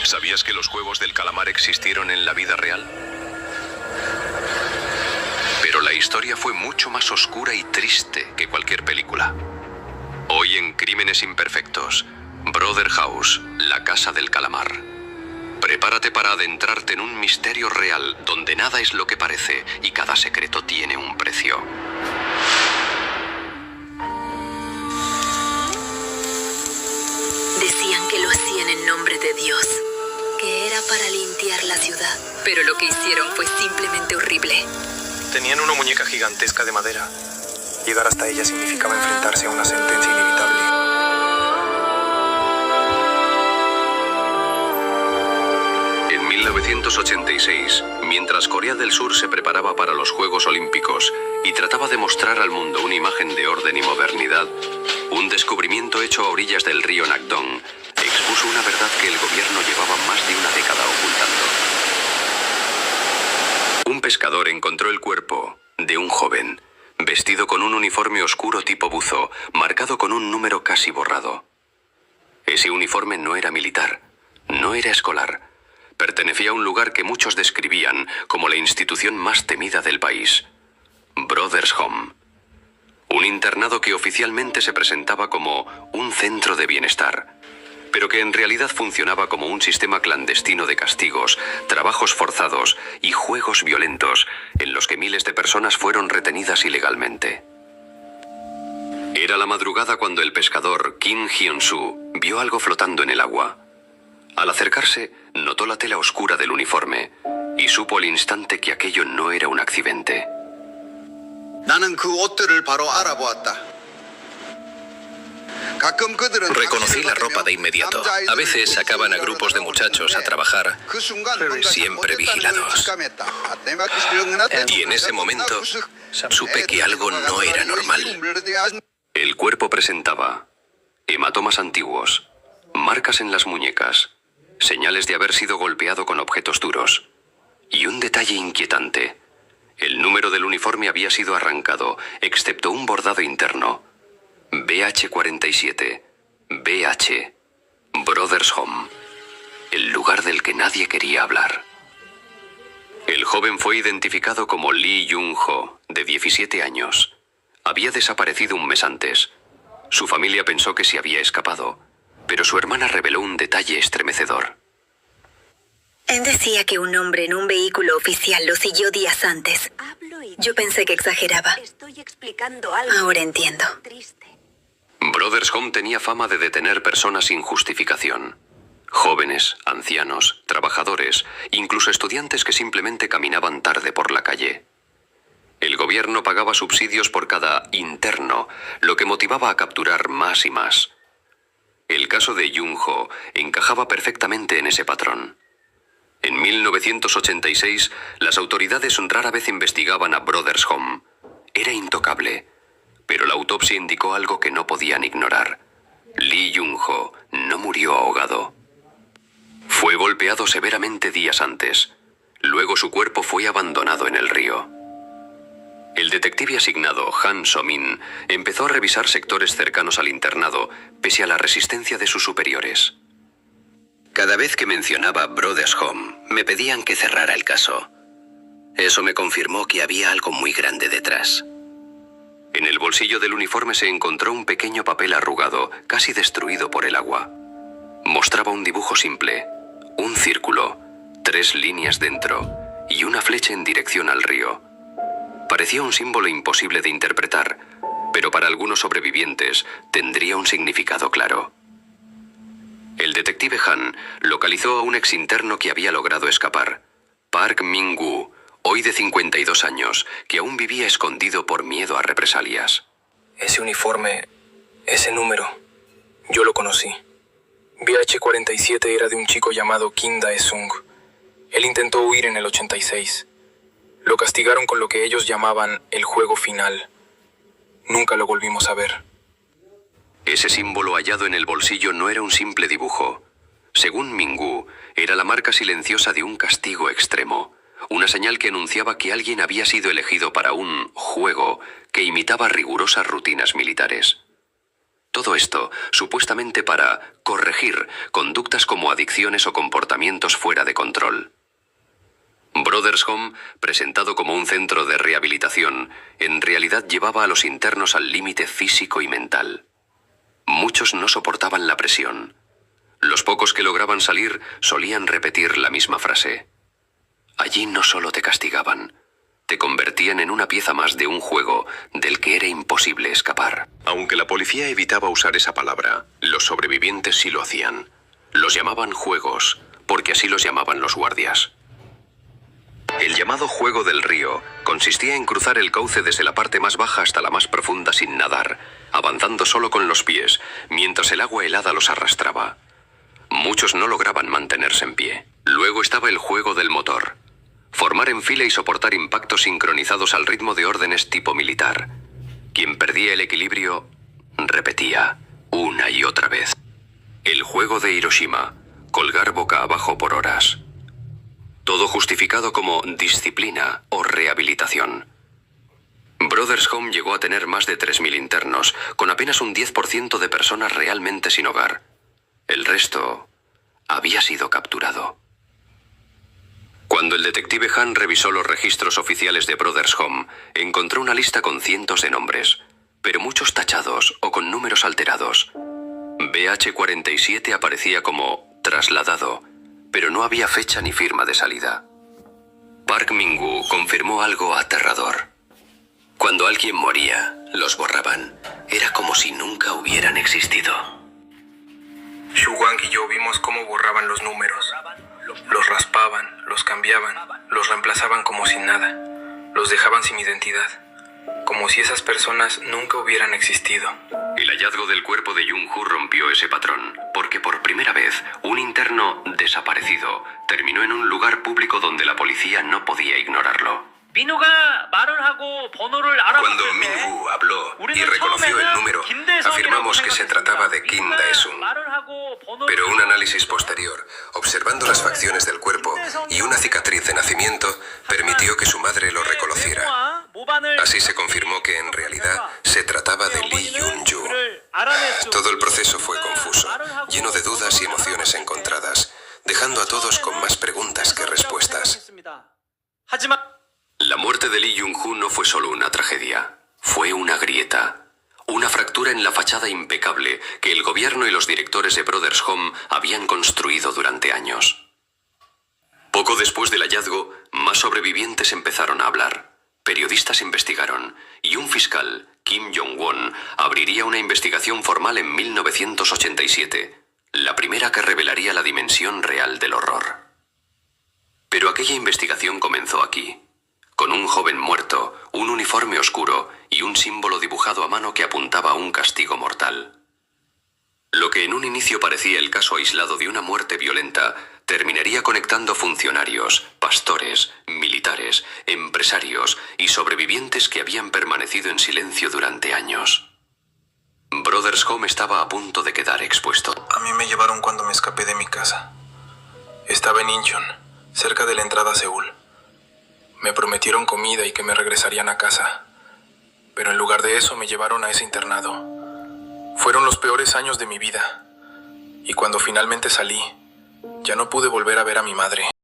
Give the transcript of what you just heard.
¿Sabías que los juegos del calamar existieron en la vida real? Pero la historia fue mucho más oscura y triste que cualquier película. Hoy en Crímenes Imperfectos, Brother House, la casa del calamar. Prepárate para adentrarte en un misterio real donde nada es lo que parece y cada secreto tiene un precio. Decían que lo hacían en nombre de Dios, que era para limpiar la ciudad, pero lo que hicieron fue simplemente horrible. Tenían una muñeca gigantesca de madera. Llegar hasta ella significaba enfrentarse a una sentencia inevitable. En 1986, mientras Corea del Sur se preparaba para los Juegos Olímpicos y trataba de mostrar al mundo una imagen de orden y modernidad, un descubrimiento hecho a orillas del río Nakdong expuso una verdad que el gobierno llevaba más de una década ocultando. Un pescador encontró el cuerpo de un joven, vestido con un uniforme oscuro tipo buzo, marcado con un número casi borrado. Ese uniforme no era militar, no era escolar. Pertenecía a un lugar que muchos describían como la institución más temida del país, Brothers Home. Un internado que oficialmente se presentaba como un centro de bienestar, pero que en realidad funcionaba como un sistema clandestino de castigos, trabajos forzados y juegos violentos en los que miles de personas fueron retenidas ilegalmente. Era la madrugada cuando el pescador Kim Hyun-soo vio algo flotando en el agua. Al acercarse, notó la tela oscura del uniforme y supo al instante que aquello no era un accidente. Reconocí la ropa de inmediato. A veces sacaban a grupos de muchachos a trabajar, siempre vigilados. Y en ese momento supe que algo no era normal. El cuerpo presentaba hematomas antiguos, marcas en las muñecas, señales de haber sido golpeado con objetos duros. Y un detalle inquietante. El número del uniforme había sido arrancado, excepto un bordado interno. BH-47. BH. Brothers Home. El lugar del que nadie quería hablar. El joven fue identificado como Lee Jung-ho, de 17 años. Había desaparecido un mes antes. Su familia pensó que se había escapado, pero su hermana reveló un detalle estremecedor. Él decía que un hombre en un vehículo oficial lo siguió días antes. Yo pensé que exageraba. Ahora entiendo. Brothers Home tenía fama de detener personas sin justificación. Jóvenes, ancianos, trabajadores, incluso estudiantes que simplemente caminaban tarde por la calle. El gobierno pagaba subsidios por cada interno, lo que motivaba a capturar más y más. El caso de Jung-ho encajaba perfectamente en ese patrón. En 1986, las autoridades rara vez investigaban a Brothers Home. Era intocable, pero la autopsia indicó algo que no podían ignorar. Lee Jung-ho no murió ahogado. Fue golpeado severamente días antes. Luego su cuerpo fue abandonado en el río. El detective asignado, Han So-min, empezó a revisar sectores cercanos al internado, pese a la resistencia de sus superiores. Cada vez que mencionaba Brothers Home, me pedían que cerrara el caso. Eso me confirmó que había algo muy grande detrás. En el bolsillo del uniforme se encontró un pequeño papel arrugado, casi destruido por el agua. Mostraba un dibujo simple, un círculo, 3 líneas dentro y una flecha en dirección al río. Parecía un símbolo imposible de interpretar, pero para algunos sobrevivientes tendría un significado claro. El detective Han localizó a un exinterno que había logrado escapar, Park Min-woo, hoy de 52 años, que aún vivía escondido por miedo a represalias. Ese uniforme, ese número, yo lo conocí. BH-47 era de un chico llamado Kim Dae-sung. Él intentó huir en el 86. Lo castigaron con lo que ellos llamaban el juego final. Nunca lo volvimos a ver. Ese símbolo hallado en el bolsillo no era un simple dibujo. Según Min-woo, era la marca silenciosa de un castigo extremo. Una señal que anunciaba que alguien había sido elegido para un juego que imitaba rigurosas rutinas militares. Todo esto, supuestamente para corregir conductas como adicciones o comportamientos fuera de control. Brothers Home, presentado como un centro de rehabilitación, en realidad llevaba a los internos al límite físico y mental. Muchos no soportaban la presión. Los pocos que lograban salir solían repetir la misma frase. Allí no solo te castigaban, te convertían en una pieza más de un juego del que era imposible escapar. Aunque la policía evitaba usar esa palabra, los sobrevivientes sí lo hacían. Los llamaban juegos, porque así los llamaban los guardias. El llamado juego del río consistía en cruzar el cauce desde la parte más baja hasta la más profunda sin nadar, avanzando solo con los pies, mientras el agua helada los arrastraba. Muchos no lograban mantenerse en pie. Luego estaba el juego del motor. Formar en fila y soportar impactos sincronizados al ritmo de órdenes tipo militar. Quien perdía el equilibrio, repetía, una y otra vez. El juego de Hiroshima, colgar boca abajo por horas. Todo justificado como disciplina o rehabilitación. Brothers Home llegó a tener más de 3.000 internos, con apenas un 10% de personas realmente sin hogar. El resto había sido capturado. Cuando el detective Han revisó los registros oficiales de Brothers Home, encontró una lista con cientos de nombres, pero muchos tachados o con números alterados. BH-47 aparecía como trasladado, pero no había fecha ni firma de salida. Park Min-woo confirmó algo aterrador. Cuando alguien moría, los borraban. Era como si nunca hubieran existido. Shu-wang y yo vimos cómo borraban los números. Los raspaban, los cambiaban, los reemplazaban como sin nada. Los dejaban sin identidad. Como si esas personas nunca hubieran existido. El hallazgo del cuerpo de Jung-Hoo rompió ese patrón, porque por primera vez un interno desaparecido terminó en un lugar público donde la policía no podía ignorarlo. Cuando Min-woo habló y reconoció el número, afirmamos que se trataba de Kim Dae-sung. Pero un análisis posterior, observando las facciones del cuerpo y una cicatriz de nacimiento, permitió que su madre lo reconociera. Así se confirmó que en realidad se trataba de Lee Yun-ju. Todo el proceso fue confuso, lleno de dudas y emociones encontradas, dejando a todos con más preguntas que respuestas. La muerte de Lee Jung-hoo no fue solo una tragedia, fue una grieta, una fractura en la fachada impecable que el gobierno y los directores de Brothers Home habían construido durante años. Poco después del hallazgo, más sobrevivientes empezaron a hablar, periodistas investigaron, y un fiscal, Kim Jong-won, abriría una investigación formal en 1987, la primera que revelaría la dimensión real del horror. Pero aquella investigación comenzó aquí, con un joven muerto, un uniforme oscuro y un símbolo dibujado a mano que apuntaba a un castigo mortal. Lo que en un inicio parecía el caso aislado de una muerte violenta, terminaría conectando funcionarios, pastores, militares, empresarios y sobrevivientes que habían permanecido en silencio durante años. Brothers Home estaba a punto de quedar expuesto. A mí me llevaron cuando me escapé de mi casa. Estaba en Incheon, cerca de la entrada a Seúl. Me prometieron comida y que me regresarían a casa. Pero en lugar de eso me llevaron a ese internado. Fueron los peores años de mi vida. Y cuando finalmente salí, ya no pude volver a ver a mi madre.